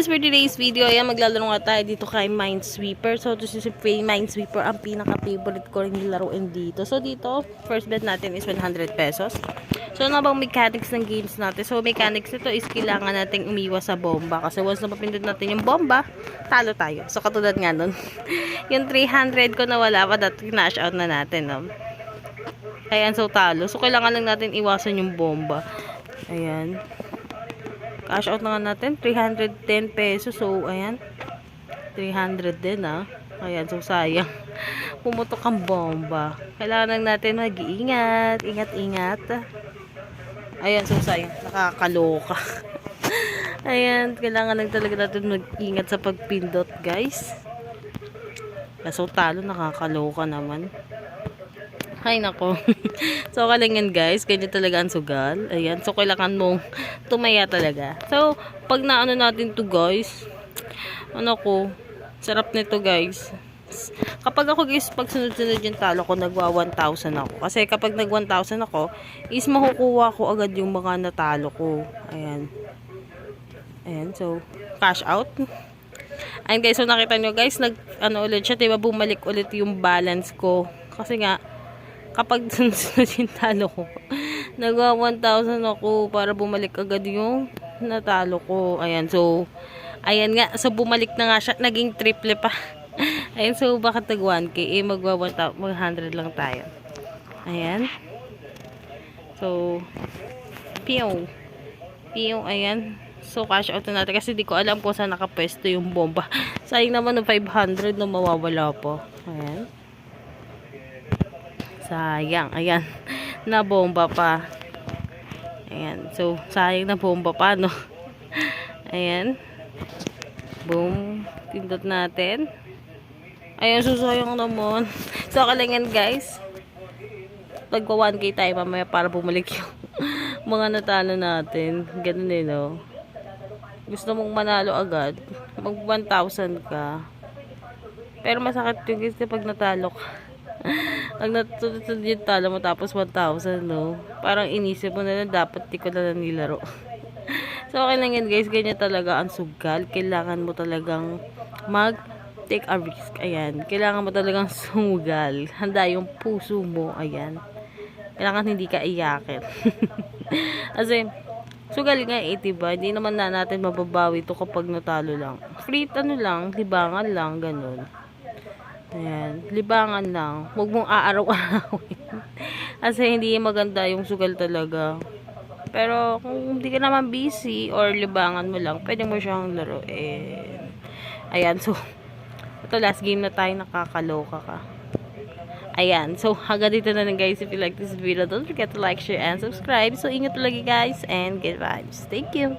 guys, for today's video, ayan, maglalaro nga tayo dito kay Minesweeper. So, ito si Minesweeper, ang pinaka-favorite ko rin laruin dito. So, dito, first bet natin is 100 pesos. So, ano bang mechanics ng games natin? So, mechanics nito is kailangan nating umiwas sa bomba. Kasi once na mapindot natin yung bomba, talo tayo. So, katulad nga nun, yung 300 ko na wala pa, that kinash out na natin, no? Ayan, so talo. So, kailangan lang natin iwasan yung bomba. Ayan. Cash out na nga natin, 310 pesos. So, ayan. 300 din, ah. Ayan, so sayang. Pumutok ang bomba. Kailangan lang natin mag-iingat. Ingat-ingat. Ayan, so sayang. Nakakaloka. Ayan, kailangan lang talaga natin mag-ingat sa pagpindot, guys. So, talo, nakakaloka naman. Ay, nako. So, kalingan guys. Ganyan talaga ang sugal. Ayan. So, kailangan mong tumaya talaga. So, pag naano natin to guys, ano ko, sarap nito guys. Kapag ako guys, pag sunod-sunod yung talo ko, nagwa 1,000 ako. Kasi kapag nag 1,000 ako, is makukuha ko agad yung mga natalo ko. Ayan. Ayan. So, cash out. Ayan guys. So, nakita nyo guys, ano ulit siya. Diba, bumalik ulit yung balance ko. Kasi nga, kapag sunod yung talo ko, nagawa 1,000 ako para bumalik agad yung natalo ko. Ayan, so, ayan nga. So, bumalik na nga siya. Naging triple pa. Ayan, so, bakit nag 1K? Eh, magwa 100 lang tayo. Ayan. So, piyaw. Piyaw, ayan. So, cash out na natin. Kasi di ko alam kung saan nakapwesto yung bomba. Sayang naman ng 500 na mawawala po. Ayan. Sayang. Ayan. Na bomba pa. Ayan. So, sayang na bomba pa, no? Ayan. Boom. Pindot natin. Ayan. So, sayang naman. So, kalingan, guys. Pagpa 1K tayo mamaya para bumalik yung mga natalo natin. Ganun eh, no? Gusto mong manalo agad. Mag 1,000 ka. Pero masakit yung guys kapag natalo ka. Ang natutod yung talo mo tapos 1,000, no? Parang inisip mo na lang dapat di ko na lang nilaro. So, okay lang yan guys. Ganyan talaga ang sugal. Kailangan mo talagang take a risk. Ayan. Kailangan mo talagang sumugal. Handa yung puso mo. Ayan. Kailangan hindi ka iyakin. Kasi, sugal nga diba? Hindi naman na natin mababawi ito kapag natalo lang. Free, ano lang, libangan lang, ganun. Ayan, libangan lang. Huwag mong aaraw-arawin. Kasi hindi maganda yung sugal talaga. Pero kung hindi ka naman busy or libangan mo lang, pwede mo siyang laruin. Ayan, so ito last game na tayo, nakakaloka ka. Ayan, so hanggang dito na lang guys. If you like this video, don't forget to like, share, and subscribe. So ingat lagi guys and good vibes. Thank you.